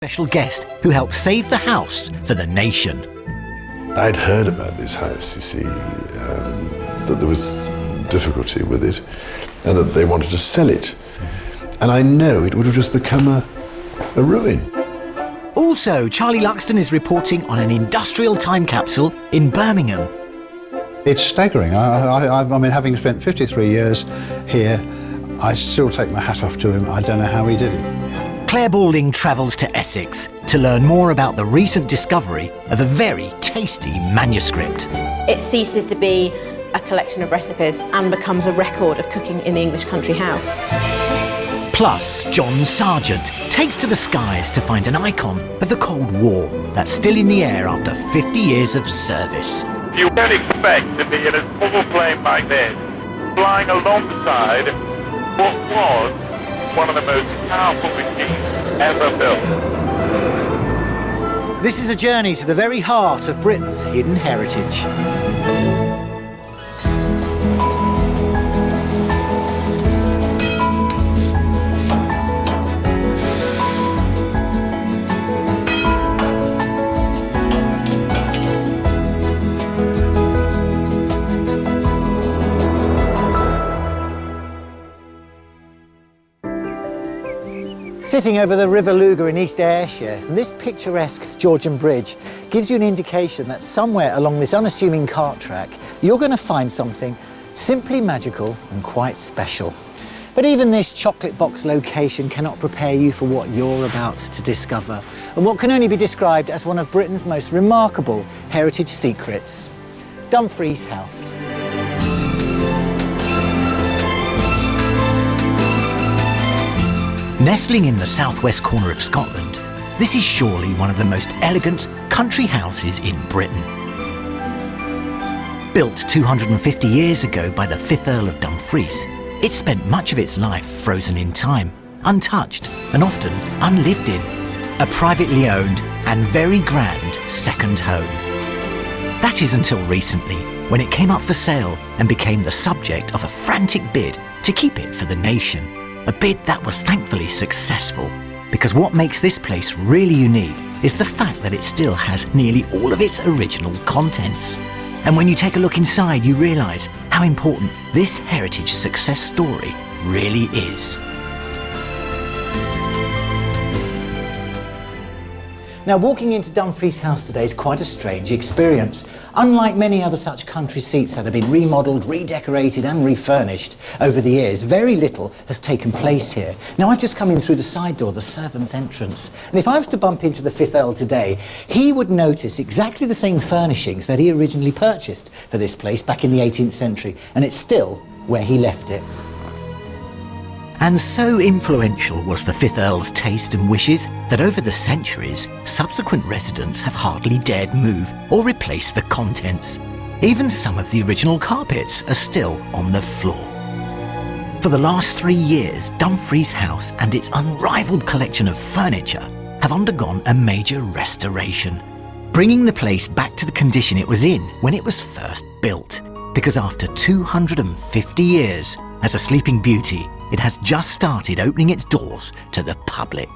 Special guest who helped save the house for the nation. I'd heard about this house, you see, that there was difficulty with it and that they wanted to sell it. And I know it would have just become a ruin. Also, Charlie Luxton is reporting on an industrial time capsule in Birmingham. It's staggering. I mean, having spent 53 years here, I still take my hat off to him. I don't know how he did it. Claire Balding travels to Essex to learn more about the recent discovery of a very tasty manuscript. It ceases to be a collection of recipes and becomes a record of cooking in the English country house. Plus, John Sargent takes to the skies to find an icon of the Cold War that's still in the air after 50 years of service. You don't expect to be in a small plane like this, flying alongside what was one of the most powerful machines ever built. This is a journey to the very heart of Britain's hidden heritage. Sitting over the River Lugar in East Ayrshire, this picturesque Georgian bridge gives you an indication that somewhere along this unassuming cart track, you're going to find something simply magical and quite special. But even this chocolate box location cannot prepare you for what you're about to discover, and what can only be described as one of Britain's most remarkable heritage secrets, Dumfries House. Nestling in the southwest corner of Scotland, this is surely one of the most elegant country houses in Britain. Built 250 years ago by the 5th Earl of Dumfries, it spent much of its life frozen in time, untouched and often unlived in. A privately owned and very grand second home. That is until recently, when it came up for sale and became the subject of a frantic bid to keep it for the nation. A bid that was thankfully successful, because what makes this place really unique is the fact that it still has nearly all of its original contents. And when you take a look inside, you realise how important this heritage success story really is. Now, walking into Dumfries House today is quite a strange experience. Unlike many other such country seats that have been remodelled, redecorated and refurnished over the years, very little has taken place here. Now, I've just come in through the side door, the servants' entrance, and if I was to bump into the 5th Earl today, he would notice exactly the same furnishings that he originally purchased for this place back in the 18th century, and it's still where he left it. And so influential was the 5th Earl's taste and wishes that over the centuries, subsequent residents have hardly dared move or replace the contents. Even some of the original carpets are still on the floor. For the last 3 years, Dumfries House and its unrivaled collection of furniture have undergone a major restoration, bringing the place back to the condition it was in when it was first built. Because after 250 years, as a sleeping beauty, it has just started opening its doors to the public.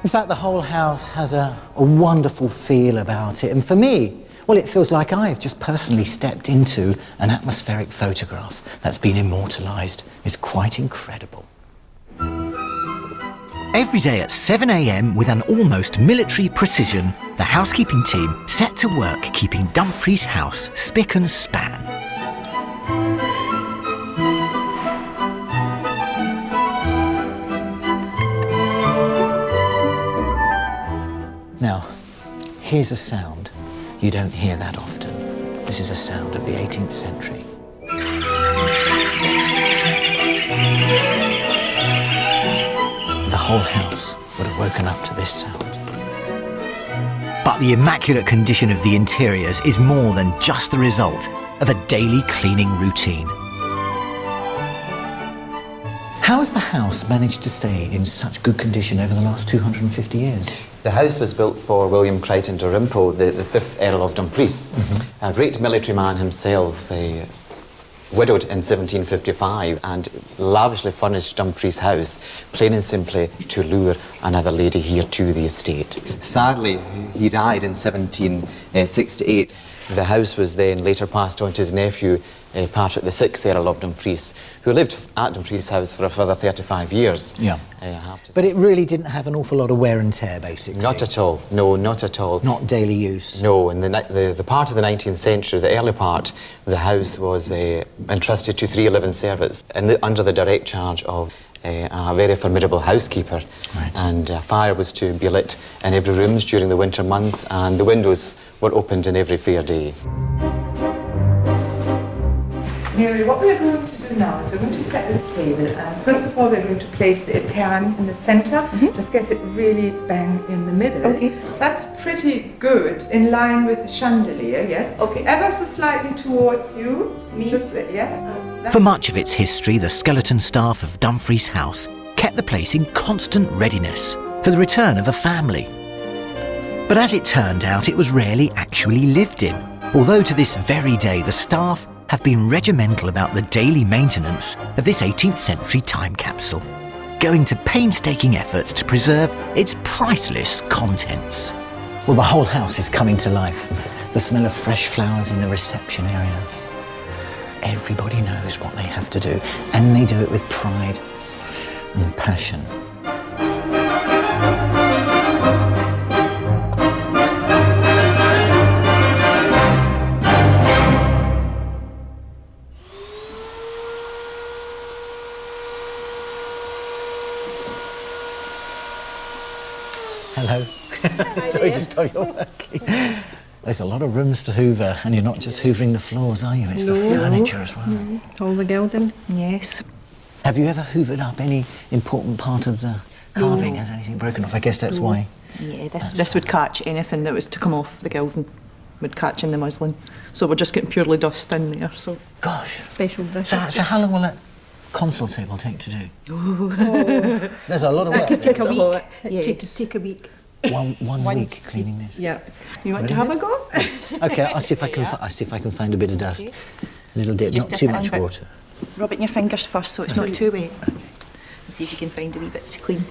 In fact, the whole house has a wonderful feel about it, and for me, well, it feels like I've just personally stepped into an atmospheric photograph that's been immortalised. It's quite incredible. Every day at 7 a.m, with an almost military precision, the housekeeping team set to work keeping Dumfries House spick and span. Now, here's a sound. You don't hear that often. This is a sound of the 18th century. The whole house would have woken up to this sound. But the immaculate condition of the interiors is more than just the result of a daily cleaning routine. How has the house managed to stay in such good condition over the last 250 years? The house was built for William Crichton Dalrymple, the 5th Earl of Dumfries, a great military man himself. widowed in 1755 and lavishly furnished Dumfries House, plain and simply to lure another lady here to the estate. Sadly, he died in 1768. The house was then later passed on to his nephew, Patrick VI, Earl of Dumfries, who lived at Dumfries House for a further 35 years. Yeah. I have to But say. it really didn't have an awful lot of wear and tear, basically. Not at all. No, not at all. Not daily use. No, in the part of the 19th century, the early part, the house was entrusted to 311 servants under the direct charge of a very formidable housekeeper. Right. And a fire was to be lit in every room during the winter months, and the windows were opened in every fair day. Mary, what we're going to do now is we're going to set this table, and first of all we're going to place the pan in the center, just get it really bang in the middle. Okay. That's pretty good, in line with the chandelier, yes? Okay. Ever so slightly towards you. Me? Just, yes? For much of its history, the skeleton staff of Dumfries House kept the place in constant readiness for the return of a family. But as it turned out, it was rarely actually lived in, although to this very day the staff have been regimental about the daily maintenance of this 18th century time capsule, going to painstaking efforts to preserve its priceless contents. Well, the whole house is coming to life. The smell of fresh flowers in the reception area. Everybody knows what they have to do, and they do it with pride and passion. Hello. Sorry to stop your working. There's a lot of rooms to hoover, and you're not just hoovering the floors, are you? It's the furniture as well. All the gilding? Yes. Have you ever hoovered up any important part of the carving? Has anything broken off? I guess that's why. Yeah, this would catch anything that was to come off the gilding, would catch in the muslin. So we're just getting purely dust in there, so. Gosh. Special dish. So how long will that console table take to do? There's a lot of work. Take a week. Yes. Take a week. One week cleaning this. Yeah. You want to have a go? Okay, I'll see if I can. I'll see if I can find a bit of dust. A little dip, Just not dip too it in much a bit. water. Rub it in your fingers first so it's not too wet. And see if you can find a wee bit to clean.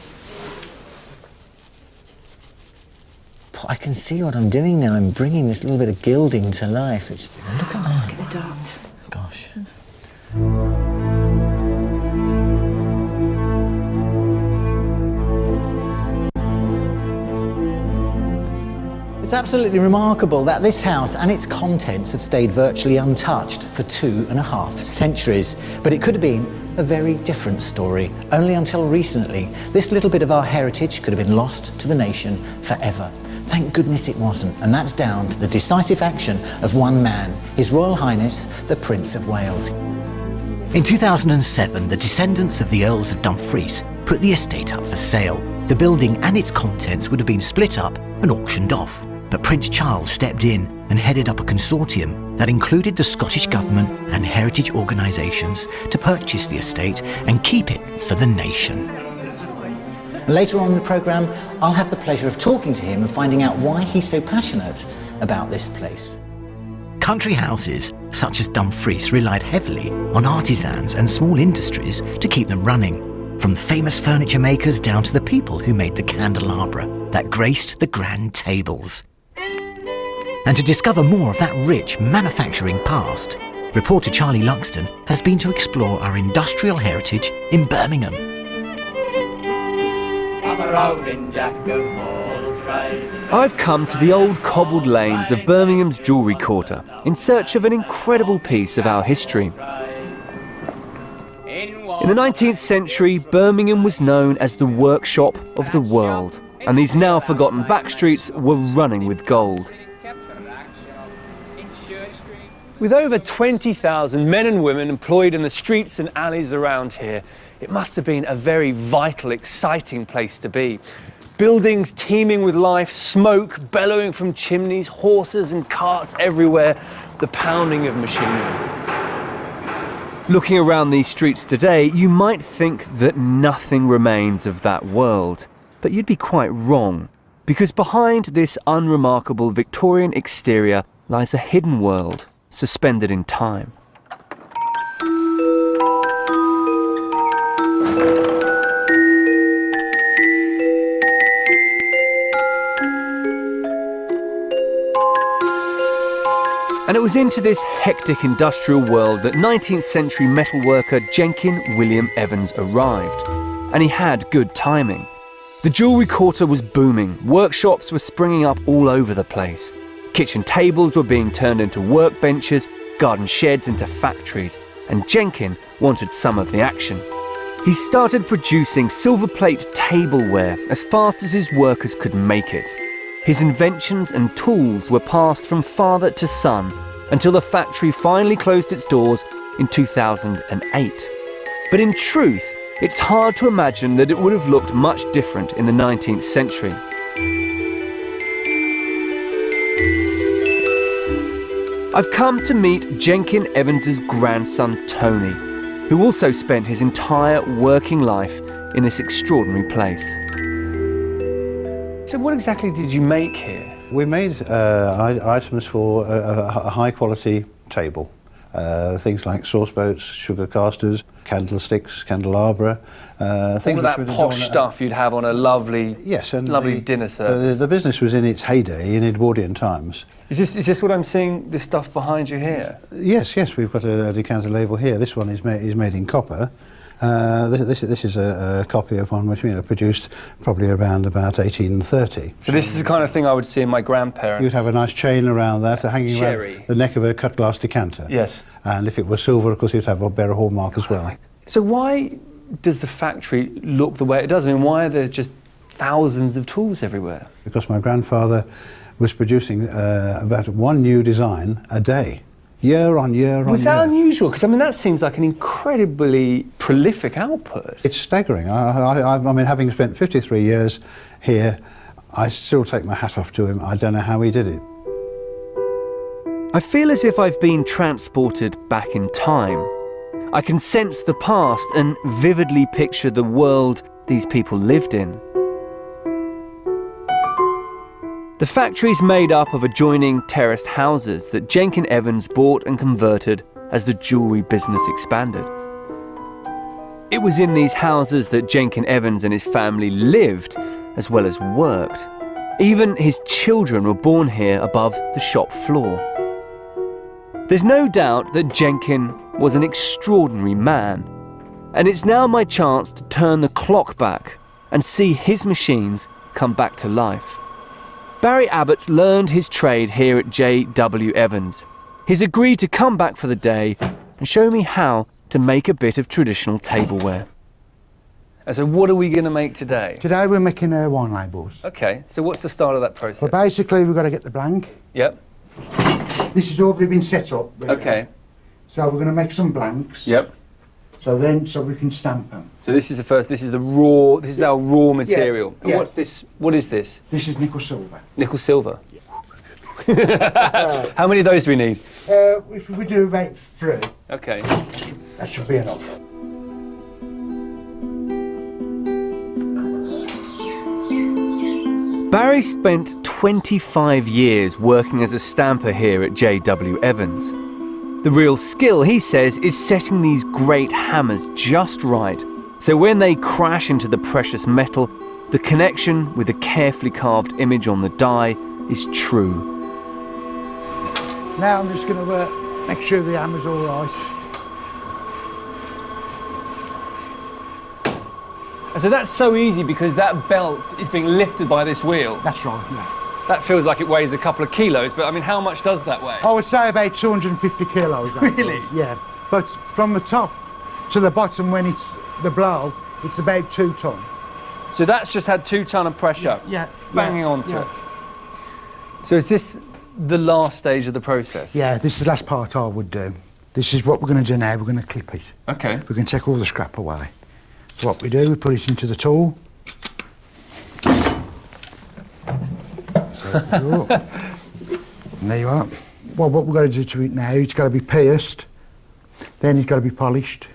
I can see what I'm doing now. I'm bringing this little bit of gilding to life. Look at that. Look at the dart. Gosh. It's absolutely remarkable that this house and its contents have stayed virtually untouched for 2.5 centuries. But it could have been a very different story. Only until recently, this little bit of our heritage could have been lost to the nation forever. Thank goodness it wasn't, and that's down to the decisive action of one man, His Royal Highness, the Prince of Wales. In 2007, the descendants of the Earls of Dumfries put the estate up for sale. The building and its contents would have been split up and auctioned off. But Prince Charles stepped in and headed up a consortium that included the Scottish Government and heritage organisations to purchase the estate and keep it for the nation. Later on in the programme, I'll have the pleasure of talking to him and finding out why he's so passionate about this place. Country houses such as Dumfries relied heavily on artisans and small industries to keep them running, from famous furniture makers down to the people who made the candelabra that graced the grand tables. And to discover more of that rich manufacturing past, reporter Charlie Luxton has been to explore our industrial heritage in Birmingham. I've come to the old cobbled lanes of Birmingham's jewellery quarter in search of an incredible piece of our history. In the 19th century, Birmingham was known as the workshop of the world, and these now forgotten back streets were running with gold. With over 20,000 men and women employed in the streets and alleys around here, it must have been a very vital, exciting place to be. Buildings teeming with life, smoke bellowing from chimneys, horses and carts everywhere, the pounding of machinery. Looking around these streets today, you might think that nothing remains of that world. But you'd be quite wrong, because behind this unremarkable Victorian exterior lies a hidden world, suspended in time. And it was into this hectic industrial world that 19th century metalworker Jenkin William Evans arrived. And he had good timing. The jewellery quarter was booming, workshops were springing up all over the place. Kitchen tables were being turned into workbenches, garden sheds into factories, and Jenkin wanted some of the action. He started producing silver plate tableware as fast as his workers could make it. His inventions and tools were passed from father to son until the factory finally closed its doors in 2008. But in truth, it's hard to imagine that it would have looked much different in the 19th century. I've come to meet Jenkin Evans's grandson Tony, who also spent his entire working life in this extraordinary place. So what exactly did you make here? We made items for a high-quality table. Things like sauce boats, sugar casters, candlesticks, candelabra. All that posh stuff you'd have on a lovely, lovely dinner service. The business was in its heyday in Edwardian times. Is this what I'm seeing, this stuff behind you here? Yes, we've got a decanter label here. This one is made in copper. This is a copy of one which produced probably around about 1830. So this is the kind of thing I would see in my grandparents. You'd have a nice chain around that, hanging around the neck of a cut glass decanter. Yes. And if it was silver, of course, you'd have a bear hallmark as well. So why does the factory look the way it does? I mean, why are there just thousands of tools everywhere? Because my grandfather was producing about one new design a day. Year on year on year. Was that unusual? Because, I mean, that seems like an incredibly prolific output. It's staggering. I mean, having spent 53 years here, I still take my hat off to him. I don't know how he did it. I feel as if I've been transported back in time. I can sense the past and vividly picture the world these people lived in. The factory's made up of adjoining terraced houses that Jenkin Evans bought and converted as the jewellery business expanded. It was in these houses that Jenkin Evans and his family lived as well as worked. Even his children were born here above the shop floor. There's no doubt that Jenkin was an extraordinary man, and it's now my chance to turn the clock back and see his machines come back to life. Barry Abbott's learned his trade here at J.W. Evans. He's agreed to come back for the day and show me how to make a bit of traditional tableware. And so what are we going to make today? Today we're making wine labels. Okay, so what's the start of that process? Well, basically we've got to get the blank. Yep. This has already been set up. Really. Okay. So we're going to make some blanks. Yep. So we can stamp them. So this is the first, this is the raw, this is our raw material. Yeah. And Yeah. what's this, what is this? This is nickel silver. Nickel silver? Yeah. How many of those do we need? If we do about 3. Okay. That should be enough. Barry spent 25 years working as a stamper here at J.W. Evans. The real skill, he says, is setting these great hammers just right, so when they crash into the precious metal, the connection with the carefully carved image on the die is true. Now I'm just going to make sure the hammer's all right. And so that's so easy because that belt is being lifted by this wheel. That's right, yeah. That feels like it weighs a couple of kilos, but I mean, how much does that weigh? I would say about 250 kilos. Really? Yeah. But from the top to the bottom when it's the blow, it's about 2 ton. So that's just had 2 ton of pressure banging onto it. So is this the last stage of the process? Yeah, this is the last part I would do. This is what we're going to do now. We're going to clip it. Okay. We're going to take all the scrap away. So what we do, we put it into the tool. So and there you are. Well, what we've got to do to it now, it's got to be pierced, then it's got to be polished,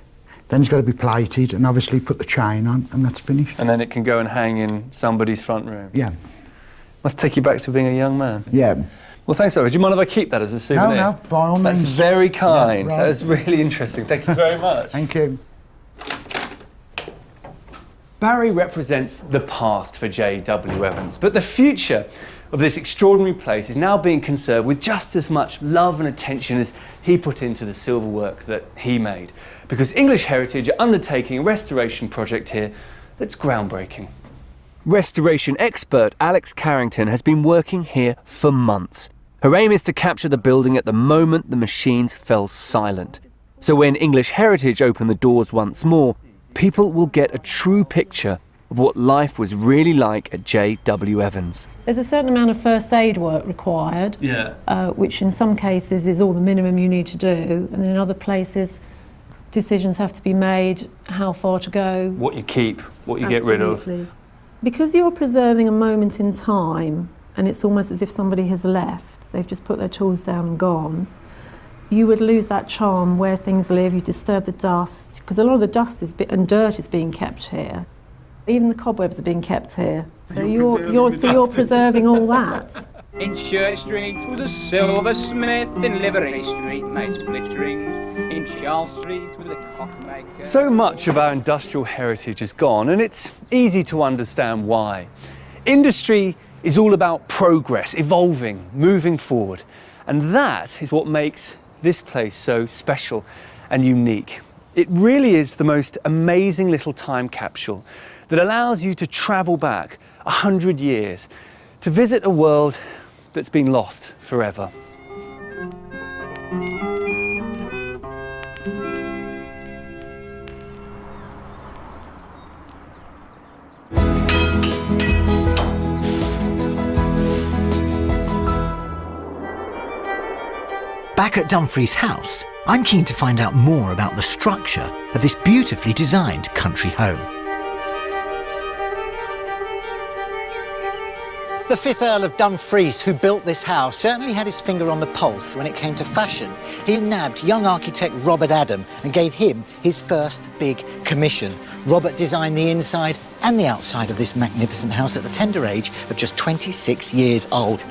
then it's got to be plated, and obviously put the chain on, and that's finished. And then it can go and hang in somebody's front room? Yeah. Must take you back to being a young man. Yeah. Well, thanks, Oliver. Do you mind if I keep that as a souvenir? No, by all means. That's very kind. Yeah, right. That's really interesting. Thank you very much. Thank you. Barry represents the past for J.W. Evans, but the future of this extraordinary place is now being conserved with just as much love and attention as he put into the silver work that he made. Because English Heritage are undertaking a restoration project here that's groundbreaking. Restoration expert Alex Carrington has been working here for months. Her aim is to capture the building at the moment the machines fell silent. So when English Heritage open the doors once more, people will get a true picture of what life was really like at J.W. Evans. There's a certain amount of first aid work required, which in some cases is all the minimum you need to do, and in other places decisions have to be made, how far to go. What you keep, what you get rid of. Because you're preserving a moment in time, and it's almost as if somebody has left, they've just put their tools down and gone, you would lose that charm where things live, you disturb the dust, because a lot of the dust and dirt is being kept here. Even the cobwebs are being kept here. So you're preserving all that. In Church Street was a silversmith, in Livery Street made split rings, in Charles Street was a cockmaker. So much of our industrial heritage is gone, and it's easy to understand why. Industry is all about progress, evolving, moving forward. And that is what makes this place so special and unique. It really is the most amazing little time capsule that allows you to travel back 100 years to visit a world that's been lost forever. Back at Dumfries House, I'm keen to find out more about the structure of this beautifully designed country home. The 5th Earl of Dumfries, who built this house, certainly had his finger on the pulse when it came to fashion. He nabbed young architect Robert Adam and gave him his first big commission. Robert designed the inside and the outside of this magnificent house at the tender age of just 26 years old.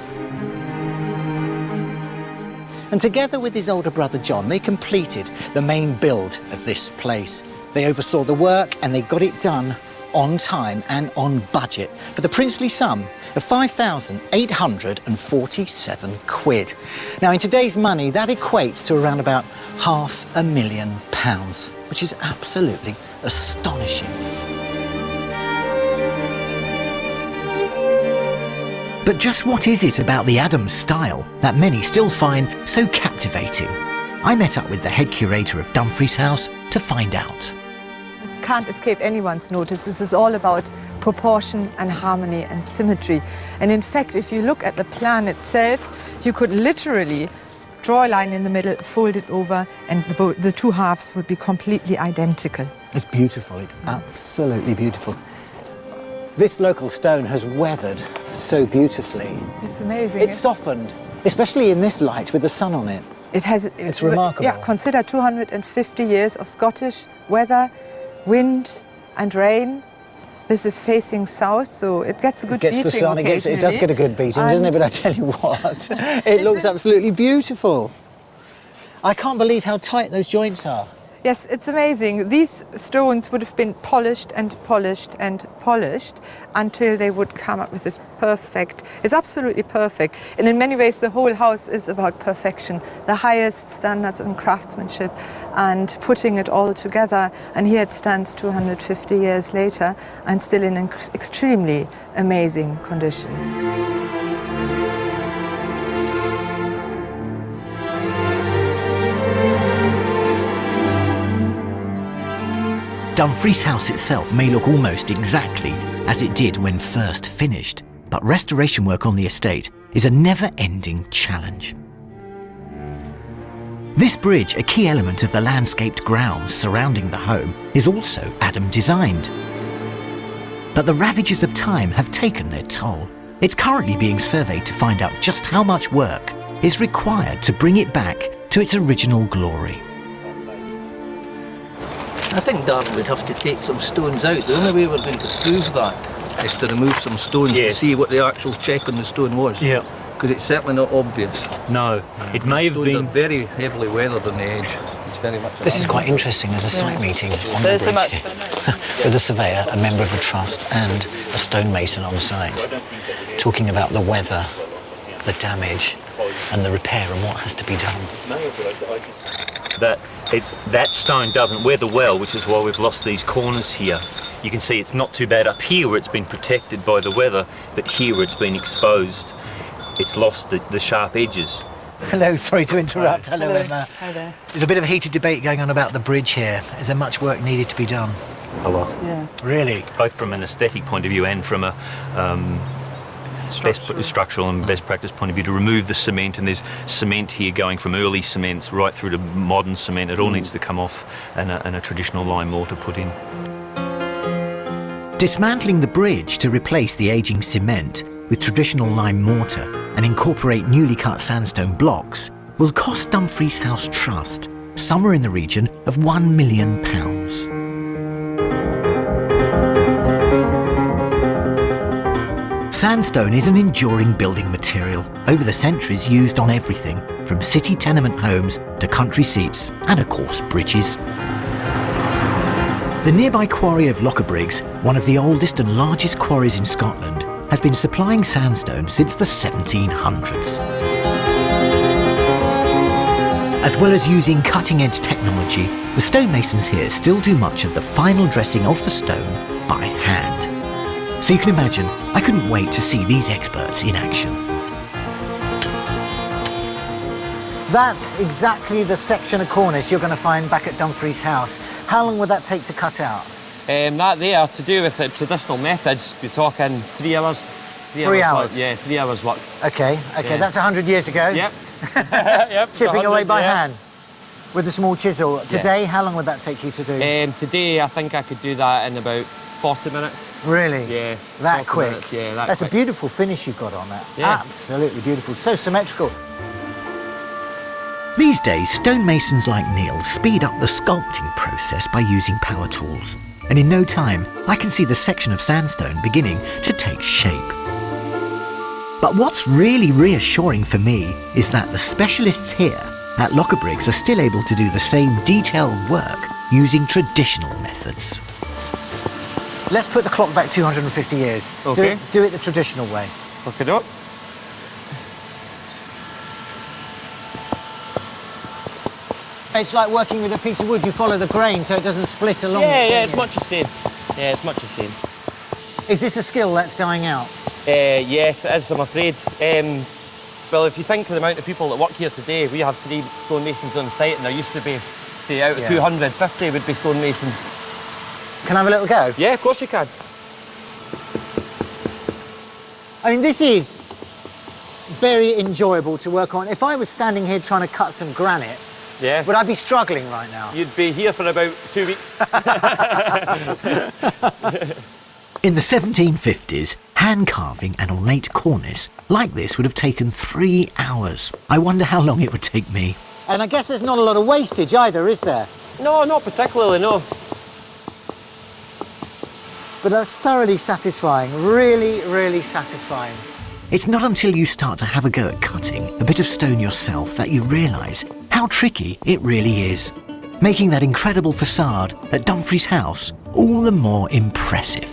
And together with his older brother John, they completed the main build of this place. They oversaw the work and they got it done on time and on budget for the princely sum of £5,847. Now, in today's money, that equates to around about £500,000, which is absolutely astonishing. But just what is it about the Adams style that many still find so captivating? I met up with the head curator of Dumfries House to find out. This can't escape anyone's notice. This is all about proportion and harmony and symmetry. And in fact, if you look at the plan itself, you could literally draw a line in the middle, fold it over, and the two halves would be completely identical. It's beautiful. It's absolutely beautiful. This local stone has weathered so beautifully. It's amazing. It's softened, especially in this light with the sun on it. It's remarkable. Yeah, consider 250 years of Scottish weather, wind and rain. This is facing south, so it gets a good beating. It gets the sun, it does get a good beating, doesn't it? But I tell you what, it looks absolutely beautiful. I can't believe how tight those joints are. Yes, it's amazing. These stones would have been polished and polished and polished until they would come up with this perfect, it's absolutely perfect. And in many ways, the whole house is about perfection, the highest standards of craftsmanship and putting it all together. And here it stands 250 years later and still in extremely amazing condition. Dumfries House itself may look almost exactly as it did when first finished, but restoration work on the estate is a never-ending challenge. This bridge, a key element of the landscaped grounds surrounding the home, is also Adam designed. But the ravages of time have taken their toll. It's currently being surveyed to find out just how much work is required to bring it back to its original glory. I think, Darren, we'd have to take some stones out. The only way we're going to prove that is to remove some stones to see what the actual check on the stone was. Yeah. Because it's certainly not obvious. No, it may have been... Stones are very heavily weathered on the edge. very much. This is quite interesting. There's a site meeting on the There's so bridge much. with a surveyor, a member of the trust, and a stonemason on site, talking about the weather, the damage, and the repair and what has to be done. That stone doesn't weather well, which is why we've lost these corners here. You can see it's not too bad up here where it's been protected by the weather, but here where it's been exposed, it's lost the sharp edges. Hello, sorry to interrupt. Hello, Emma. Hi there. There's a bit of heated debate going on about the bridge here. Is there much work needed to be done? A lot. Yeah. Really? Both from an aesthetic point of view and from a structural and best practice point of view, to remove the cement, and there's cement here going from early cements right through to modern cement. It all needs to come off and a traditional lime mortar put in. Dismantling the bridge to replace the ageing cement with traditional lime mortar and incorporate newly cut sandstone blocks will cost Dumfries House Trust somewhere in the region of £1 million. Sandstone is an enduring building material, over the centuries used on everything, from city tenement homes to country seats and, of course, bridges. The nearby quarry of Lochabriggs, one of the oldest and largest quarries in Scotland, has been supplying sandstone since the 1700s. As well as using cutting-edge technology, the stonemasons here still do much of the final dressing of the stone by hand. So you can imagine, I couldn't wait to see these experts in action. That's exactly the section of cornice you're going to find back at Dumfries House. How long would that take to cut out? That there, to do with the traditional methods, you're talking 3 hours. 3 hours? Yeah, 3 hours work. Okay, Yeah. that's 100 years ago. Yep. Yep. Chipping away by yeah. hand with a small chisel. Today, how long would that take you to do? Today, I think I could do that in about 40 minutes. Really? Yeah. That 40 quick? minutes, yeah, that That's quick. a beautiful finish you've got on that. Yeah. Absolutely beautiful. So symmetrical. These days, stonemasons like Neil speed up the sculpting process by using power tools. And in no time, I can see the section of sandstone beginning to take shape. But what's really reassuring for me is that the specialists here at Lochabriggs are still able to do the same detailed work using traditional methods. Let's put the clock back 250 years. Okay. Do it the traditional way. Look it up. It's like working with a piece of wood. You follow the grain so it doesn't split along. Yeah, it's much the same. Yeah, it's much the same. Is this a skill that's dying out? Yes, it is, I'm afraid. Well, if you think of the amount of people that work here today, we have 3 stonemasons on site, and there used to be, say, out of 250 would be stonemasons. Can I have a little go? Yeah, of course you can. I mean, this is very enjoyable to work on. If I was standing here trying to cut some granite, would I be struggling right now? You'd be here for about 2 weeks. In the 1750s, hand carving an ornate cornice like this would have taken 3 hours. I wonder how long it would take me. And I guess there's not a lot of wastage either, is there? No, not particularly, no. But that's thoroughly satisfying, really, really satisfying. It's not until you start to have a go at cutting a bit of stone yourself that you realise how tricky it really is, making that incredible facade at Dumfries House all the more impressive.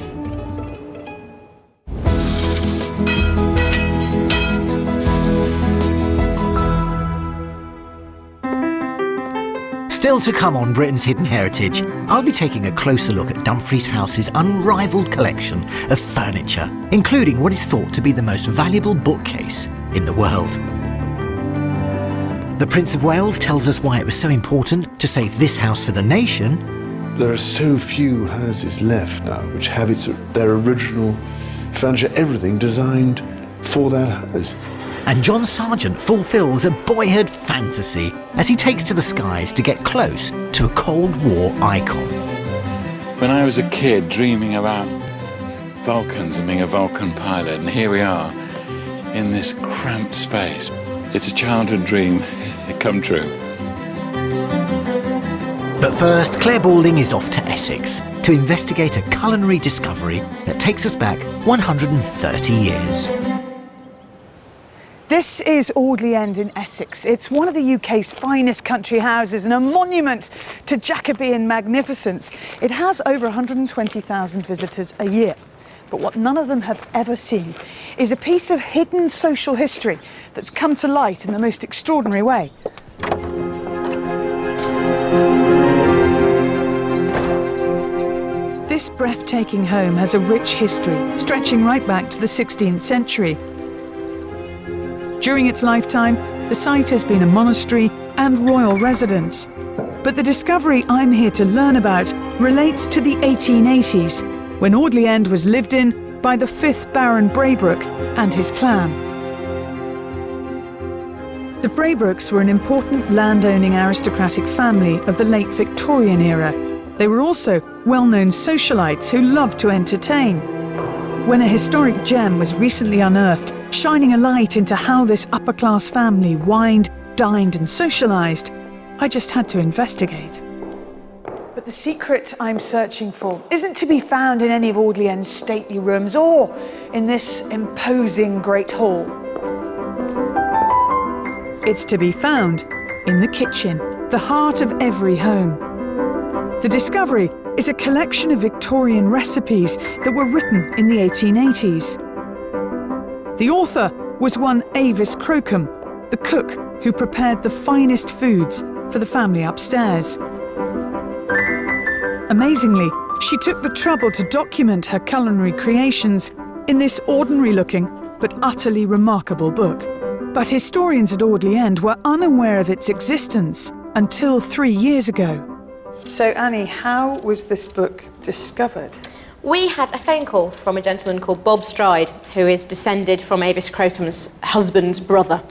Still to come on Britain's Hidden Heritage, I'll be taking a closer look at Dumfries House's unrivalled collection of furniture, including what is thought to be the most valuable bookcase in the world. The Prince of Wales tells us why it was so important to save this house for the nation. There are so few houses left now which have their original furniture, everything designed for that house. And John Sargent fulfills a boyhood fantasy as he takes to the skies to get close to a Cold War icon. When I was a kid dreaming about Vulcans and being a Vulcan pilot, and here we are in this cramped space. It's a childhood dream come true. But first, Claire Balding is off to Essex to investigate a culinary discovery that takes us back 130 years. This is Audley End in Essex. It's one of the UK's finest country houses and a monument to Jacobean magnificence. It has over 120,000 visitors a year. But what none of them have ever seen is a piece of hidden social history that's come to light in the most extraordinary way. This breathtaking home has a rich history, stretching right back to the 16th century. During its lifetime, the site has been a monastery and royal residence. But the discovery I'm here to learn about relates to the 1880s, when Audley End was lived in by the 5th Baron Braybrooke and his clan. The Braybrooks were an important landowning aristocratic family of the late Victorian era. They were also well-known socialites who loved to entertain. When a historic gem was recently unearthed, shining a light into how this upper-class family wined, dined and socialised, I just had to investigate. But the secret I'm searching for isn't to be found in any of Audley End's stately rooms or in this imposing great hall. It's to be found in the kitchen, the heart of every home. The discovery is a collection of Victorian recipes that were written in the 1880s. The author was one Avis Crocombe, the cook who prepared the finest foods for the family upstairs. Amazingly, she took the trouble to document her culinary creations in this ordinary-looking but utterly remarkable book. But historians at Audley End were unaware of its existence until 3 years ago. So, Annie, how was this book discovered? We had a phone call from a gentleman called Bob Stride, who is descended from Avis Crocombe's husband's brother.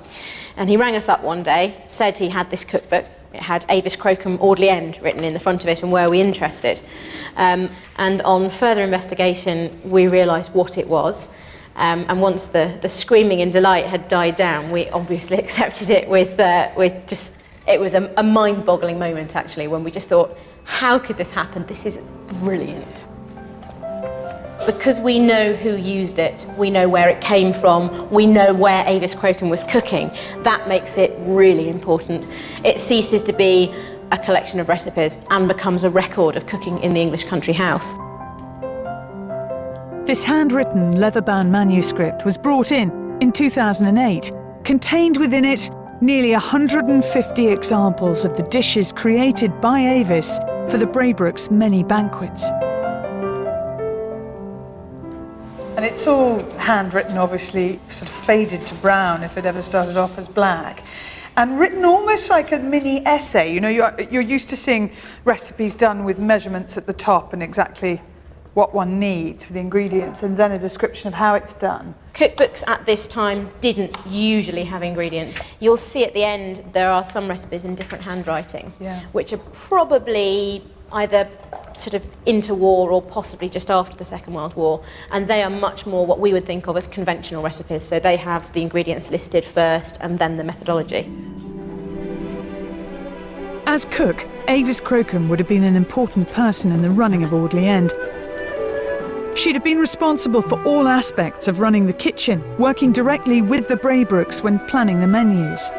And he rang us up one day, said he had this cookbook. It had Avis Crocombe Audley End written in the front of it, and were we interested? And on further investigation, we realised what it was. And once the screaming in delight had died down, we obviously accepted it with just... It was a mind-boggling moment, actually, when we just thought, how could this happen? This is brilliant. Because we know who used it, we know where it came from, we know where Avis Crocombe was cooking, that makes it really important. It ceases to be a collection of recipes and becomes a record of cooking in the English country house. This handwritten leather-bound manuscript was brought in 2008, contained within it nearly 150 examples of the dishes created by Avis for the Braybrooks' many banquets. And it's all handwritten, obviously, sort of faded to brown if it ever started off as black. And written almost like a mini essay. You know, you're used to seeing recipes done with measurements at the top and exactly what one needs for the ingredients, and then a description of how it's done. Cookbooks at this time didn't usually have ingredients. You'll see at the end there are some recipes in different handwriting, which are probably either sort of interwar or possibly just after the Second World War, and they are much more what we would think of as conventional recipes, so they have the ingredients listed first and then the methodology. As cook, Avis Crocombe would have been an important person in the running of Audley End. She'd have been responsible for all aspects of running the kitchen, working directly with the Braybrooks when planning the menus.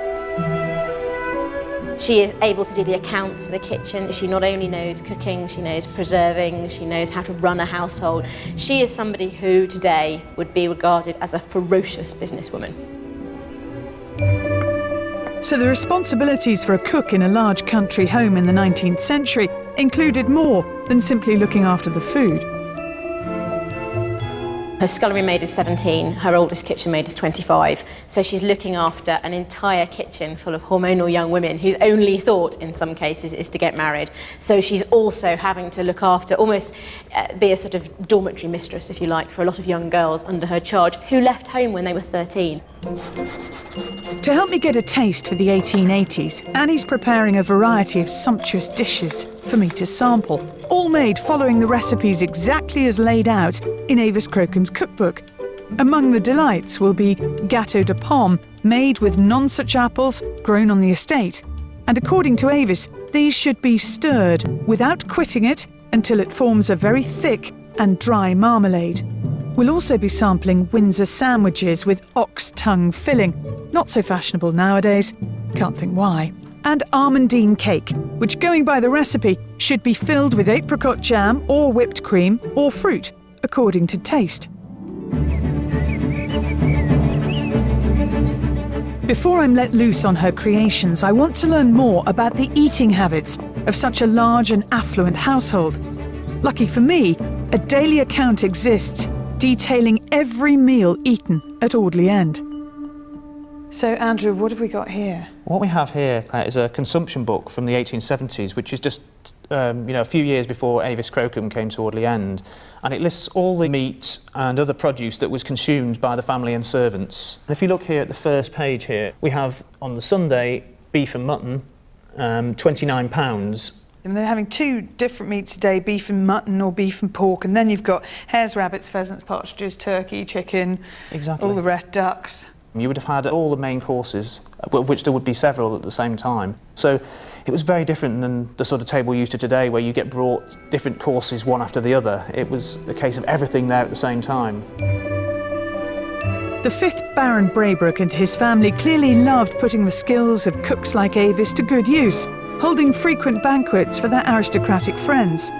She is able to do the accounts for the kitchen. She not only knows cooking, she knows preserving, she knows how to run a household. She is somebody who today would be regarded as a ferocious businesswoman. So the responsibilities for a cook in a large country home in the 19th century included more than simply looking after the food. Her scullery maid is 17, her oldest kitchen maid is 25, so she's looking after an entire kitchen full of hormonal young women whose only thought, in some cases, is to get married. So she's also having to look after, almost be a sort of dormitory mistress, if you like, for a lot of young girls under her charge who left home when they were 13. To help me get a taste for the 1880s, Annie's preparing a variety of sumptuous dishes for me to sample, all made following the recipes exactly as laid out in Avis Crocombe's cookbook. Among the delights will be gâteau de pomme, made with nonsuch apples grown on the estate. And according to Avis, these should be stirred without quitting it until it forms a very thick and dry marmalade. We'll also be sampling Windsor sandwiches with ox tongue filling, not so fashionable nowadays, can't think why, and almondine cake, which, going by the recipe, should be filled with apricot jam or whipped cream or fruit, according to taste. Before I'm let loose on her creations, I want to learn more about the eating habits of such a large and affluent household. Lucky for me, a daily account exists detailing every meal eaten at Audley End. So, Andrew, what have we got here? What we have here is a consumption book from the 1870s, which is just a few years before Avis Crocombe came to Audley End, and it lists all the meat and other produce that was consumed by the family and servants. And if you look here at the first page here, we have on the Sunday beef and mutton, £29. And they're having two different meats a day, beef and mutton or beef and pork, and then you've got hares, rabbits, pheasants, partridges, turkey, chicken, all the rest, ducks. You would have had all the main courses, of which there would be several at the same time. So it was very different than the sort of table used to today, where you get brought different courses one after the other. It was a case of everything there at the same time. The 5th Baron Braybrooke and his family clearly loved putting the skills of cooks like Avis to good use, holding frequent banquets for their aristocratic friends.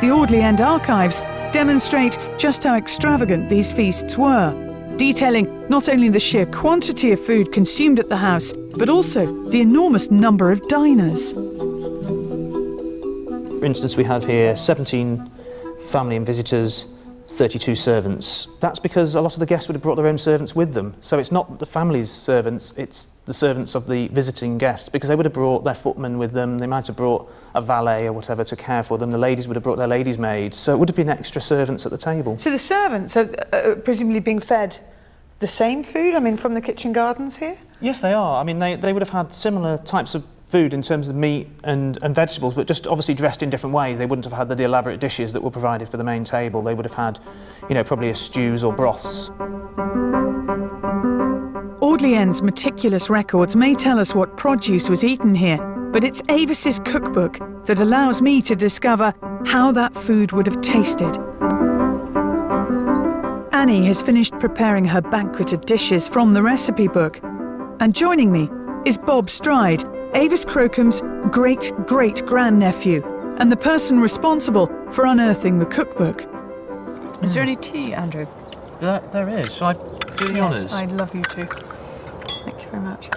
The Audley End archives demonstrate just how extravagant these feasts were, detailing not only the sheer quantity of food consumed at the house, but also the enormous number of diners. For instance, we have here 17 family and visitors, 32 servants. That's because a lot of the guests would have brought their own servants with them. So it's not the family's servants, it's the servants of the visiting guests, because they would have brought their footman with them, they might have brought a valet or whatever to care for them, the ladies would have brought their ladies' maids, so it would have been extra servants at the table. So the servants are presumably being fed the same food, I mean, from the kitchen gardens here? Yes, they are. I mean, they would have had similar types of food in terms of meat and vegetables, but just obviously dressed in different ways. They wouldn't have had the elaborate dishes that were provided for the main table. They would have had, probably as stews or broths. Audley End's meticulous records may tell us what produce was eaten here, but it's Avis's cookbook that allows me to discover how that food would have tasted. Annie has finished preparing her banquet of dishes from the recipe book, and joining me is Bob Stride, Avis Crocombe's great-great-grandnephew, and the person responsible for unearthing the cookbook. Is there any tea, Andrew? There is. Shall I do the honours? I'd love you to. Thank you very much.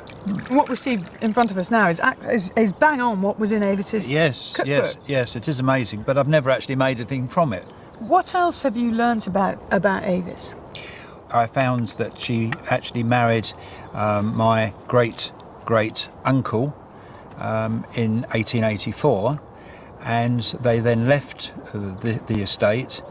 What we see in front of us now is bang on what was in Avis's cookbook. Yes, it is amazing, but I've never actually made anything from it. What else have you learnt about Avis? I found that she actually married my great-great-uncle in 1884, and they then left the estate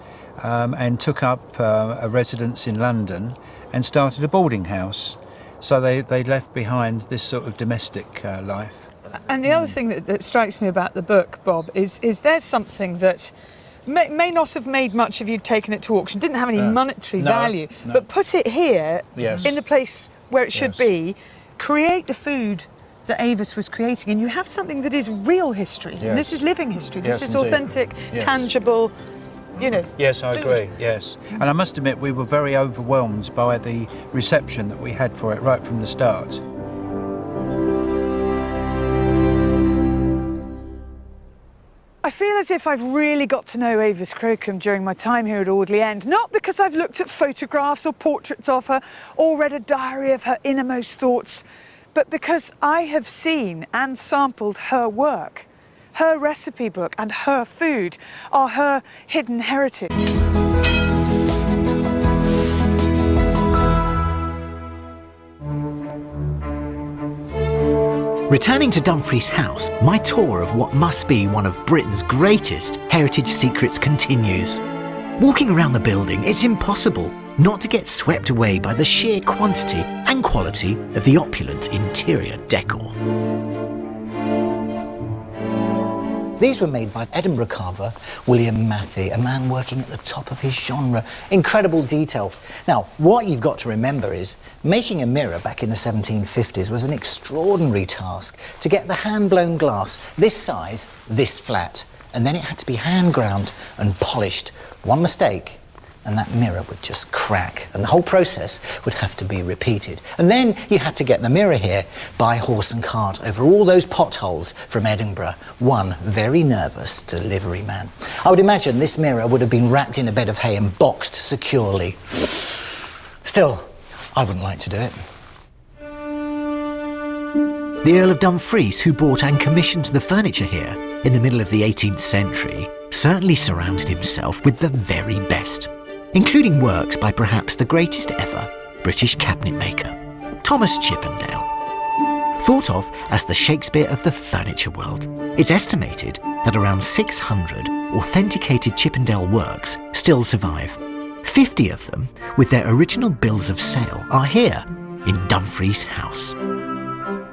and took up a residence in London and started a boarding house. So they left behind this sort of domestic life. And the other thing that strikes me about the book, Bob, is there's something that may not have made much of you taking it to auction, didn't have any monetary value, but put it here in the place where it should be, create the food that Avis was creating, and you have something that is real history. And this is living history. This is authentic, tangible, Yes, I agree, yes. And I must admit, we were very overwhelmed by the reception that we had for it right from the start. I feel as if I've really got to know Avis Crocombe during my time here at Audley End, not because I've looked at photographs or portraits of her or read a diary of her innermost thoughts, but because I have seen and sampled her work. Her recipe book and her food are her hidden heritage. Returning to Dumfries House, my tour of what must be one of Britain's greatest heritage secrets continues. Walking around the building, it's impossible not to get swept away by the sheer quantity and quality of the opulent interior decor. These were made by Edinburgh carver William Matthey, a man working at the top of his genre. Incredible detail. Now, what you've got to remember is making a mirror back in the 1750s was an extraordinary task to get the hand-blown glass this size, this flat, and then it had to be hand ground and polished. One mistake, and that mirror would just crack, and the whole process would have to be repeated. And then you had to get the mirror here by horse and cart over all those potholes from Edinburgh. One very nervous delivery man. I would imagine this mirror would have been wrapped in a bed of hay and boxed securely. Still, I wouldn't like to do it. The Earl of Dumfries, who bought and commissioned the furniture here in the middle of the 18th century, certainly surrounded himself with the very best, including works by perhaps the greatest ever British cabinet maker, Thomas Chippendale. Thought of as the Shakespeare of the furniture world, it's estimated that around 600 authenticated Chippendale works still survive. 50 of them, with their original bills of sale, are here in Dumfries House.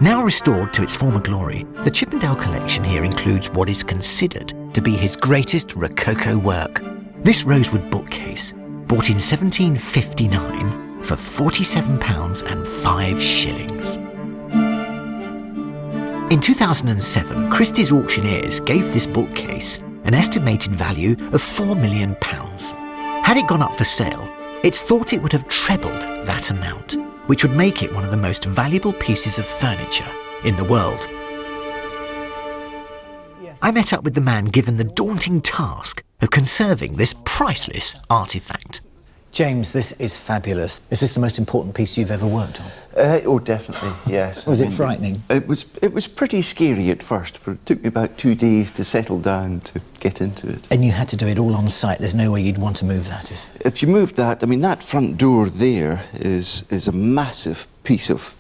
Now restored to its former glory, the Chippendale collection here includes what is considered to be his greatest Rococo work. This rosewood bookcase, bought in 1759 for £47.05. In 2007, Christie's auctioneers gave this bookcase an estimated value of £4 million. Had it gone up for sale, it's thought it would have trebled that amount, which would make it one of the most valuable pieces of furniture in the world. I met up with the man given the daunting task of conserving this priceless artefact. James, this is fabulous. Is this the most important piece you've ever worked on? Oh, definitely, yes. Was it frightening? It was pretty scary at first. It took me about 2 days to settle down to get into it. And you had to do it all on site. There's no way you'd want to move that, is there? If you moved that, I mean, that front door there is a massive piece of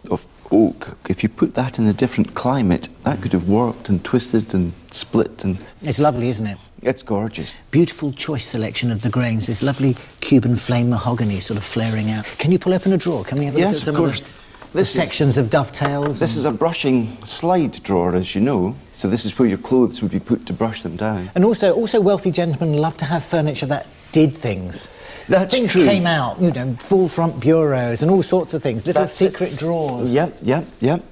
oak. If you put that in a different climate, that could have warped and twisted and split. And it's lovely, isn't it? It's gorgeous. Beautiful choice selection of the grains. This lovely Cuban flame mahogany sort of flaring out. Can you pull open a drawer? Can we have a look at some of the sections of dovetails? This is a brushing slide drawer, as you know. So this is where your clothes would be put to brush them down. And also wealthy gentlemen love to have furniture that did things. That's things true. Came out, you know, full front bureaus and all sorts of things, little secret drawers. Yep,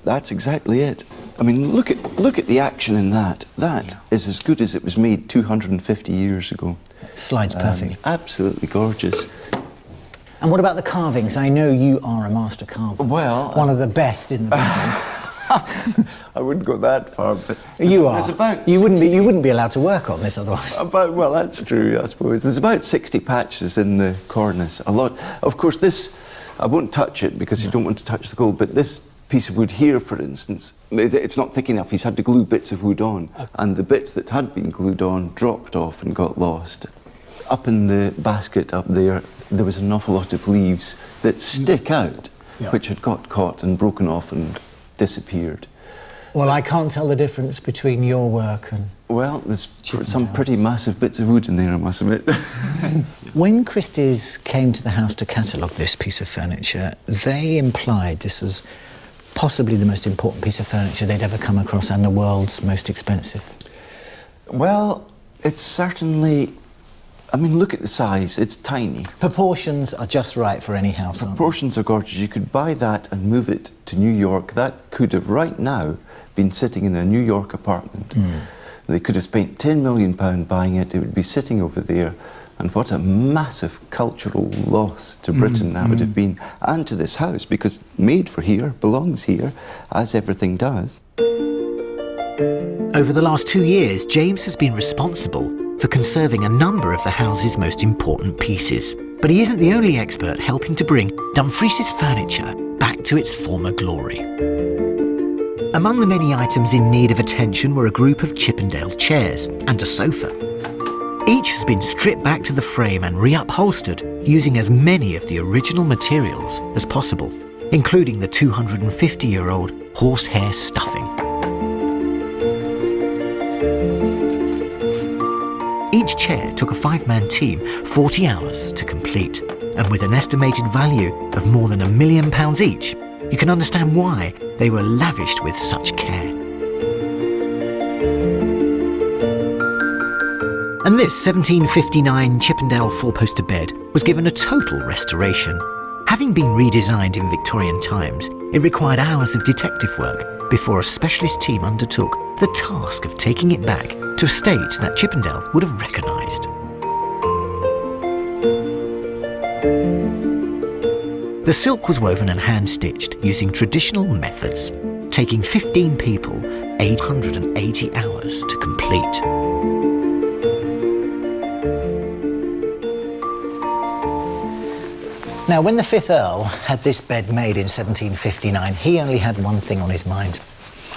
that's exactly it. I mean, look at the action in that. That is as good as it was made 250 years ago. Slides perfectly. Absolutely gorgeous. And what about the carvings? I know you are a master carver. Well, one of the best in the business. I wouldn't go that far, but you are. You wouldn't be allowed to work on this otherwise. Well, that's true, I suppose. There's about 60 patches in the cornice. A lot. Of course, this I won't touch it because you don't want to touch the gold. But this piece of wood here, for instance, it's not thick enough. He's had to glue bits of wood on, and the bits that had been glued on dropped off and got lost. Up in the basket up there, there was an awful lot of leaves that stick out, which had got caught and broken off and disappeared. Well, I can't tell the difference between your work and... Well, there's some pretty massive bits of wood in there, I must admit. When Christie's came to the house to catalogue this piece of furniture, they implied this was possibly the most important piece of furniture they'd ever come across and the world's most expensive. Well, it's certainly... I mean, look at the size, it's tiny. Proportions are just right for any house. Proportions are gorgeous. You could buy that and move it to New York. That could have, right now, been sitting in a New York apartment. They could have spent £10 million buying it. It would be sitting over there. And what a massive cultural loss to Britain that would have been, and to this house, because made for here, belongs here, as everything does. Over the last 2 years, James has been responsible for conserving a number of the house's most important pieces. But he isn't the only expert helping to bring Dumfries' furniture back to its former glory. Among the many items in need of attention were a group of Chippendale chairs and a sofa. Each has been stripped back to the frame and reupholstered using as many of the original materials as possible, including the 250-year-old horsehair stuffing. Each chair took a 5-man team 40 hours to complete, and with an estimated value of more than £1 million each, you can understand why they were lavished with such care. And this 1759 Chippendale 4-poster bed was given a total restoration. Having been redesigned in Victorian times, it required hours of detective work before a specialist team undertook the task of taking it back to a state that Chippendale would have recognised. The silk was woven and hand-stitched using traditional methods, taking 15 people 880 hours to complete. Now, when the 5th Earl had this bed made in 1759, he only had one thing on his mind: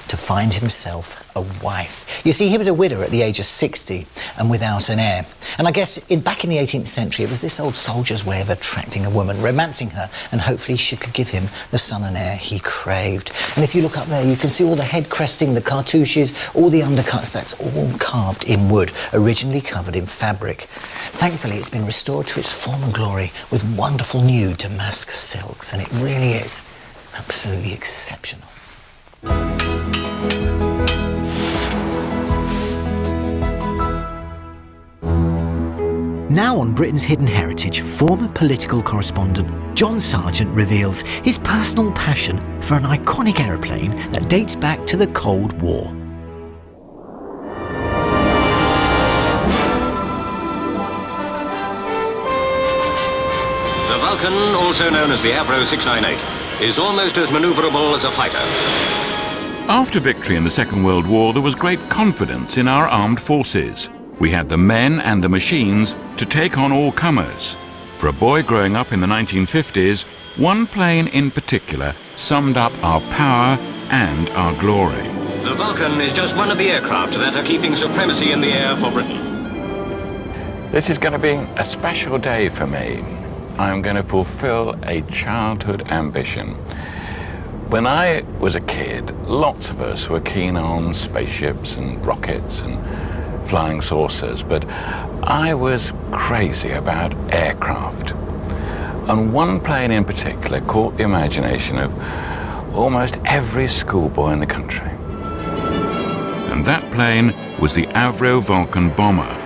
to find himself a wife. You see, he was a widower at the age of 60 and without an heir. And I guess back in the 18th century, it was this old soldier's way of attracting a woman, romancing her, and hopefully she could give him the son and heir he craved. And if you look up there, you can see all the head cresting, the cartouches, all the undercuts. That's all carved in wood, originally covered in fabric. Thankfully, it's been restored to its former glory with wonderful new damask silks, and it really is absolutely exceptional. Now on Britain's Hidden Heritage, former political correspondent John Sargent reveals his personal passion for an iconic aeroplane that dates back to the Cold War. The Vulcan, also known as the Avro 698, is almost as manoeuvrable as a fighter. After victory in the Second World War, there was great confidence in our armed forces. We had the men and the machines to take on all comers. For a boy growing up in the 1950s, one plane in particular summed up our power and our glory. The Vulcan is just one of the aircraft that are keeping supremacy in the air for Britain. This is going to be a special day for me. I'm going to fulfill a childhood ambition. When I was a kid, lots of us were keen on spaceships and rockets and flying saucers, but I was crazy about aircraft. And one plane in particular caught the imagination of almost every schoolboy in the country. And that plane was the Avro Vulcan bomber.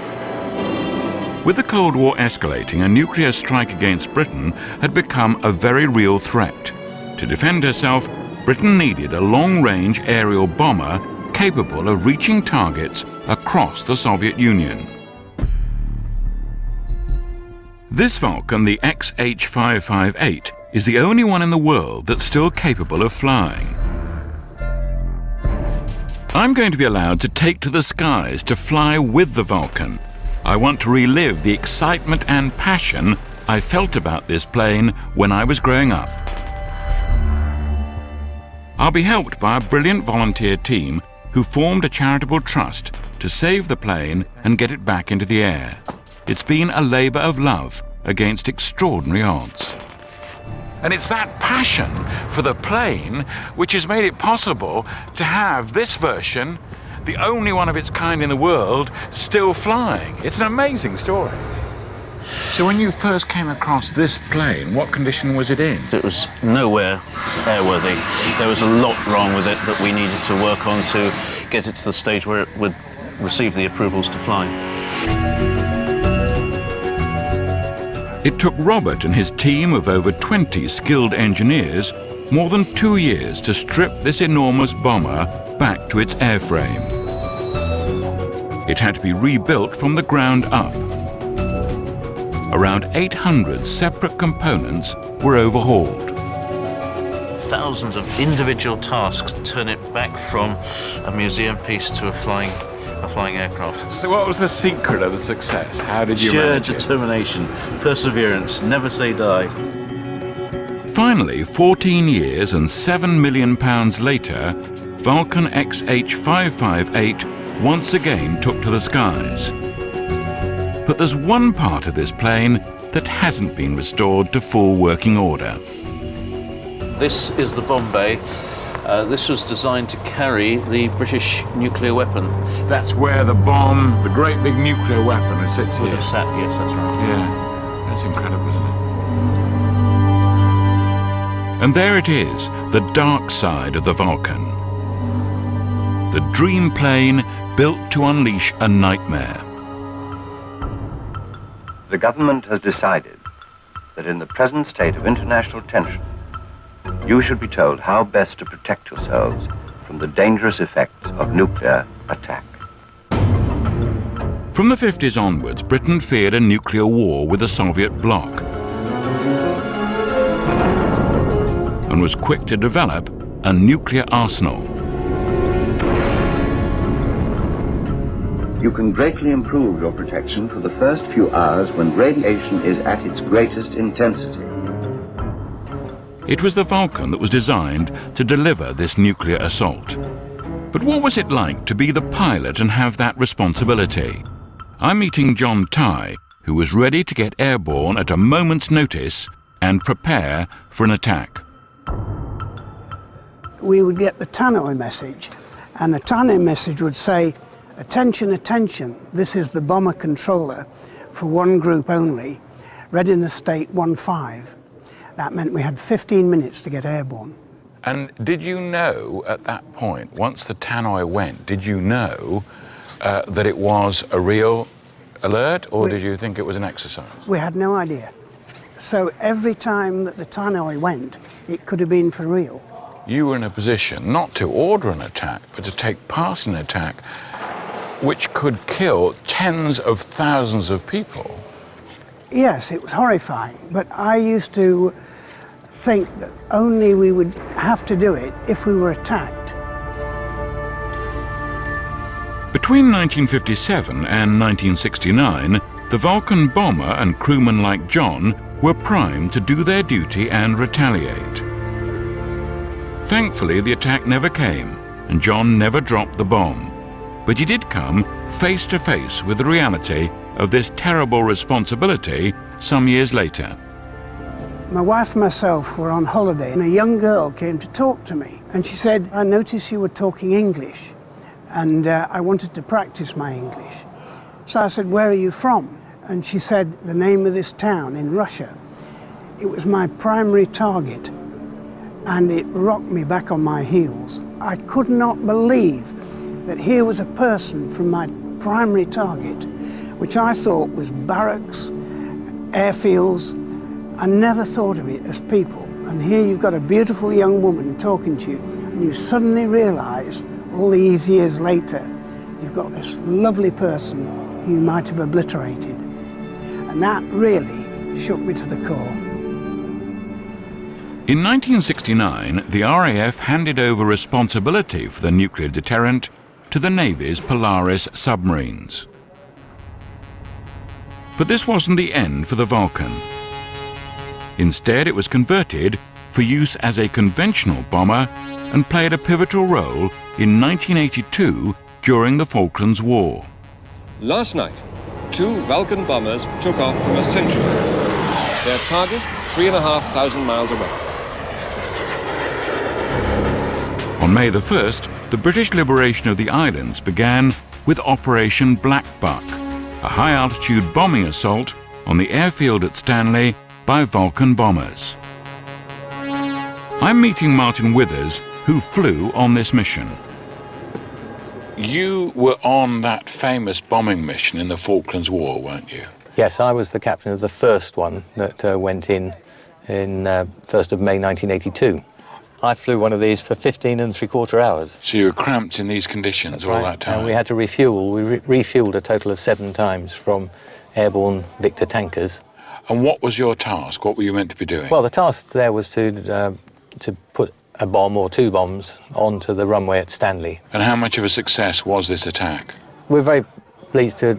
With the Cold War escalating, a nuclear strike against Britain had become a very real threat. To defend herself, Britain needed a long-range aerial bomber capable of reaching targets across the Soviet Union. This Vulcan, the XH-558, is the only one in the world that's still capable of flying. I'm going to be allowed to take to the skies to fly with the Vulcan. I want to relive the excitement and passion I felt about this plane when I was growing up. I'll be helped by a brilliant volunteer team who formed a charitable trust to save the plane and get it back into the air. It's been a labour of love against extraordinary odds. And it's that passion for the plane which has made it possible to have this version, the only one of its kind in the world, still flying. It's an amazing story. So when you first came across this plane, what condition was it in? It was nowhere airworthy. There was a lot wrong with it that we needed to work on to get it to the stage where it would receive the approvals to fly. It took Robert and his team of over 20 skilled engineers more than 2 years to strip this enormous bomber back to its airframe. It had to be rebuilt from the ground up. Around 800 separate components were overhauled. Thousands of individual tasks to turn it back from a museum piece to a flying aircraft. So what was the secret of the success? How did you manage it? Sheer determination, perseverance, never say die. Finally, 14 years and £7 million later, Vulcan XH-558 once again took to the skies. But there's one part of this plane that hasn't been restored to full working order. This is the bomb bay. This was designed to carry the British nuclear weapon. That's where the bomb, the great big nuclear weapon, it sits here. Yes, that's right. Yeah, that's incredible, isn't it? And there it is, the dark side of the Vulcan. The dream plane built to unleash a nightmare. The government has decided that in the present state of international tension, you should be told how best to protect yourselves from the dangerous effects of nuclear attack. From the 50s onwards, Britain feared a nuclear war with the Soviet bloc and was quick to develop a nuclear arsenal. You can greatly improve your protection for the first few hours when radiation is at its greatest intensity. It was the Vulcan that was designed to deliver this nuclear assault. But what was it like to be the pilot and have that responsibility? I'm meeting John Tye, who was ready to get airborne at a moment's notice and prepare for an attack. We would get the tannoy message, and the tannoy message would say, "Attention, attention, this is the bomber controller for one group only, readiness state 1-5. That meant we had 15 minutes to get airborne. And did you know at that point, once the tannoy went, did you know that it was a real alert, or did you think it was an exercise? We had no idea. So every time that the tannoy went, it could have been for real. You were in a position not to order an attack, but to take part in an attack which could kill tens of thousands of people. Yes, it was horrifying, but I used to think that only we would have to do it if we were attacked. Between 1957 and 1969, the Vulcan bomber and crewmen like John were primed to do their duty and retaliate. Thankfully, the attack never came, and John never dropped the bomb. But he did come face to face with the reality of this terrible responsibility some years later. My wife and myself were on holiday, and a young girl came to talk to me, and she said, "I noticed you were talking English, and I wanted to practice my English." So I said, "Where are you from?" And she said the name of this town in Russia. It was my primary target, and it rocked me back on my heels. I could not believe that here was a person from my primary target, which I thought was barracks, airfields. I never thought of it as people. And here you've got a beautiful young woman talking to you, and you suddenly realise, all these years later, you've got this lovely person who you might have obliterated. And that really shook me to the core. In 1969, the RAF handed over responsibility for the nuclear deterrent to the Navy's Polaris submarines. But this wasn't the end for the Vulcan. Instead, it was converted for use as a conventional bomber and played a pivotal role in 1982 during the Falklands War. Last night, 2 Vulcan bombers took off from Ayrshire. Their target, 3,500 miles away. On May the 1st, the British liberation of the islands began with Operation Black Buck, a high-altitude bombing assault on the airfield at Stanley by Vulcan bombers. I'm meeting Martin Withers, who flew on this mission. You were on that famous bombing mission in the Falklands War, weren't you? Yes, I was the captain of the first one that went in 1st of May 1982. I flew one of these for 15 3/4 hours. So you were cramped in these conditions all that time? And we had to refuel. We refueled a total of 7 times from airborne Victor tankers. And what was your task? What were you meant to be doing? Well, the task there was to put a bomb or 2 bombs onto the runway at Stanley. And how much of a success was this attack? We're very pleased to,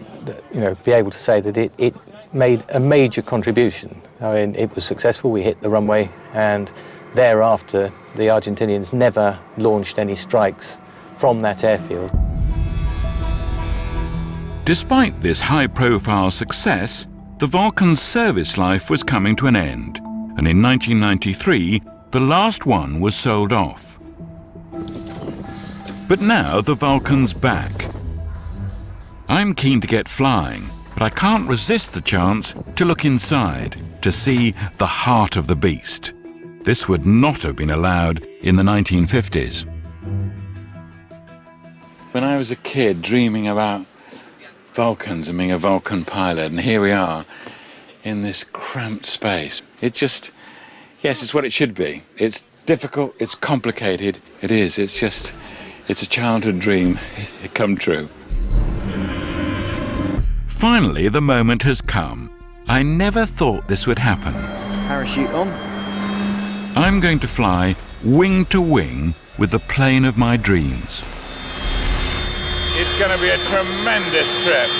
be able to say that it made a major contribution. I mean, it was successful. We hit the runway, and thereafter, the Argentinians never launched any strikes from that airfield. Despite this high-profile success, the Vulcan's service life was coming to an end, and in 1993, the last one was sold off. But now the Vulcan's back. I'm keen to get flying, but I can't resist the chance to look inside to see the heart of the beast. This would not have been allowed in the 1950s. When I was a kid dreaming about Vulcans and being a Vulcan pilot, and here we are in this cramped space. It just, yes, it's what it should be. It's difficult, it's complicated. It is. It's a childhood dream come true. Finally, the moment has come. I never thought this would happen. Parachute on. I'm going to fly wing to wing with the plane of my dreams. It's going to be a tremendous trip.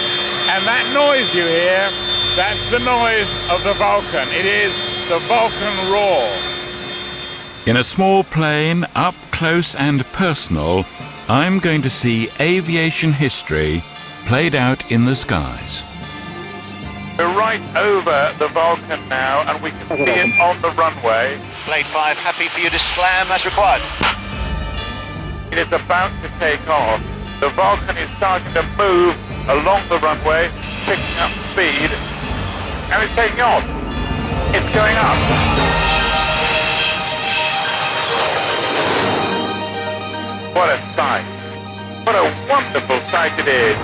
And that noise you hear, that's the noise of the Vulcan. It is the Vulcan roar. In a small plane, up close and personal, I'm going to see aviation history played out in the skies. We're right over the Vulcan now, and we can see it on the runway. Plane 5, happy for you to slam as required. It is about to take off. The Vulcan is starting to move along the runway, picking up speed, and it's taking off. It's going up. What a sight. What a wonderful sight it is.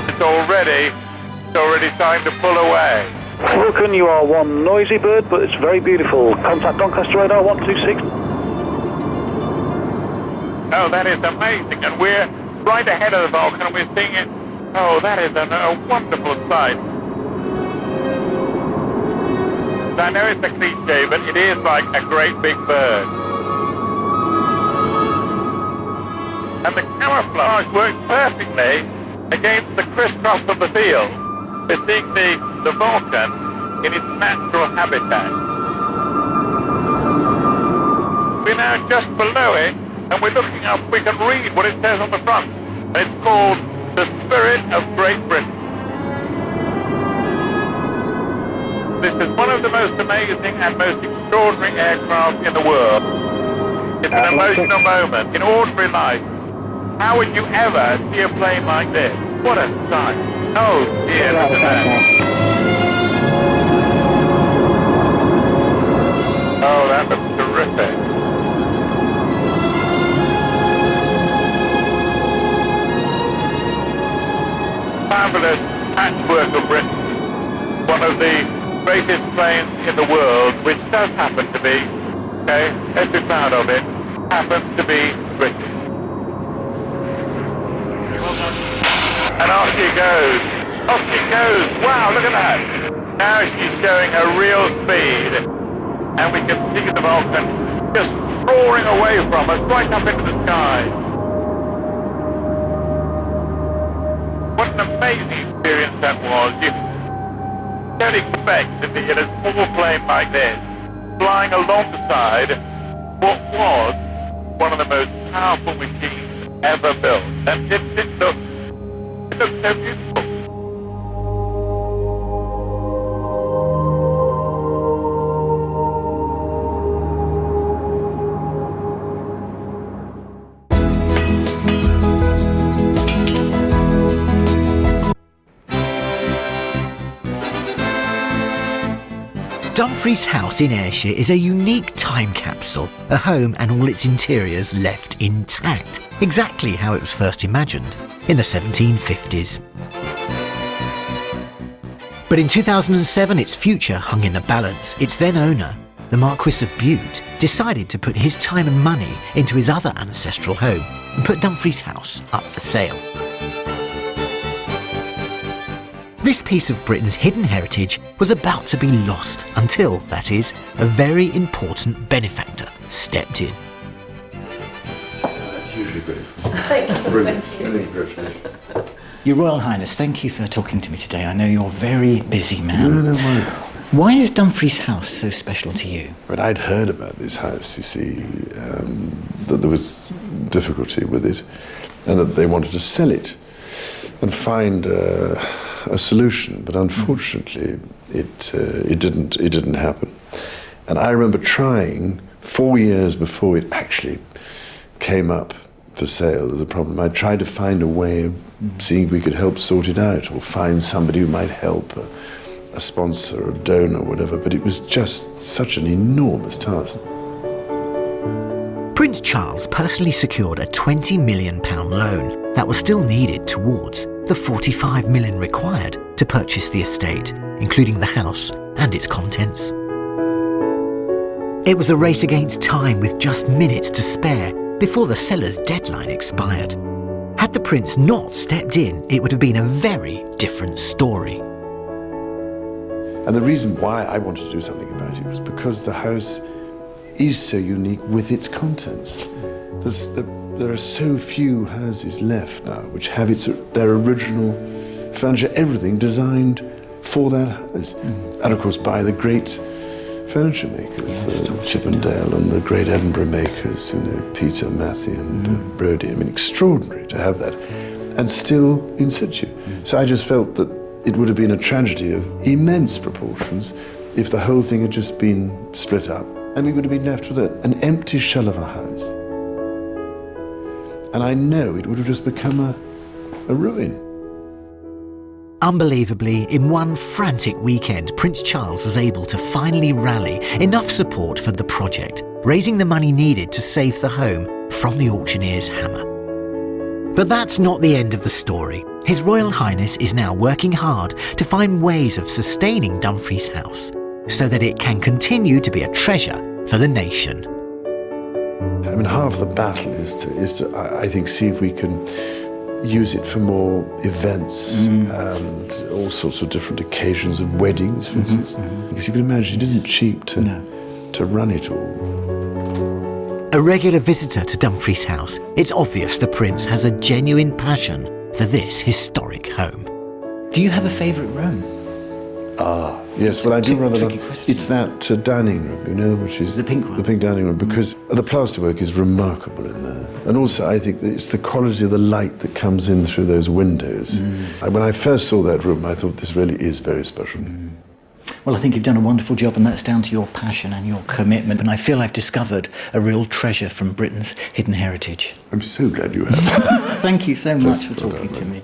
It's already starting to pull away. Vulcan, you are one noisy bird, but it's very beautiful. Contact Doncaster radar 126. Oh, that is amazing, and we're right ahead of the Vulcan, and we're seeing it. Oh, that is a wonderful sight. I know it's a cliche, but it is like a great big bird. And the camouflage works perfectly against the crisscross of the field. We're seeing the Vulcan in its natural habitat. We're now just below it, and we're looking up. We can read what it says on the front, and it's called the Spirit of Great Britain. This is one of the most amazing and most extraordinary aircraft in the world. It's an emotional moment in ordinary life. How would you ever see a plane like this? What a sight. Oh dear, look at that. Oh, that looks terrific. Fabulous patchwork of Britain. One of the greatest planes in the world, which does happen to be, okay, let's be proud of it, happens to be British. And off she goes. Off she goes. Wow, look at that. Now she's showing her real speed. And we can see the Vulcan just roaring away from us, right up into the sky. What an amazing experience that was. You don't expect to be in a small plane like this, flying alongside what was one of the most powerful machines ever built. And it looked so beautiful. Dumfries House in Ayrshire is a unique time capsule, a home and all its interiors left intact, exactly how it was first imagined, in the 1750s. But in 2007 its future hung in the balance. Its then owner, the Marquis of Bute, decided to put his time and money into his other ancestral home and put Dumfries House up for sale. This piece of Britain's hidden heritage was about to be lost until, that is, a very important benefactor stepped in. Hugely grateful. Thank you. Brilliant. Brilliant, brilliant. Your Royal Highness, thank you for talking to me today. I know you're a very busy man. No worries. Why is Dumfries House so special to you? But I'd heard about this house, you see, that there was difficulty with it, and that they wanted to sell it and find a solution, but unfortunately it didn't happen. And I remember trying 4 years before it actually came up for sale as a problem. I tried to find a way of seeing if we could help sort it out, or find somebody who might help, a sponsor or a donor or whatever, but it was just such an enormous task. Prince Charles personally secured a £20 million loan that was still needed towards the £45 million required to purchase the estate, including the house and its contents. It was a race against time with just minutes to spare before the seller's deadline expired. Had the prince not stepped in, it would have been a very different story. And the reason why I wanted to do something about it was because the house is so unique with its contents. There are so few houses left now which have their original furniture, everything designed for that house. And of course by the great furniture makers, the Chippendale and the great Edinburgh makers, you know, Peter, Matthew and Brodie. I mean, extraordinary to have that, and still in situ. So I just felt that it would have been a tragedy of immense proportions if the whole thing had just been split up, and we would have been left with an empty shell of a house. And I know it would have just become a ruin. Unbelievably, in one frantic weekend, Prince Charles was able to finally rally enough support for the project, raising the money needed to save the home from the auctioneer's hammer. But that's not the end of the story. His Royal Highness is now working hard to find ways of sustaining Dumfries House so that it can continue to be a treasure for the nation. I mean, half the battle is to I think, see if we can use it for more events and all sorts of different occasions of weddings, for instance. Because you can imagine it isn't cheap to run it all. A regular visitor to Dumfries House, it's obvious the Prince has a genuine passion for this historic home. Do you have a favourite room? Yes, well I do rather like, it's that dining room, you know, which is the pink one. The pink dining room, because the plasterwork is remarkable in there. And also I think that it's the quality of the light that comes in through those windows. When I first saw that room, I thought this really is very special. Well, I think you've done a wonderful job, and that's down to your passion and your commitment. And I feel I've discovered a real treasure from Britain's hidden heritage. I'm so glad you have. Thank you so much for talking to me.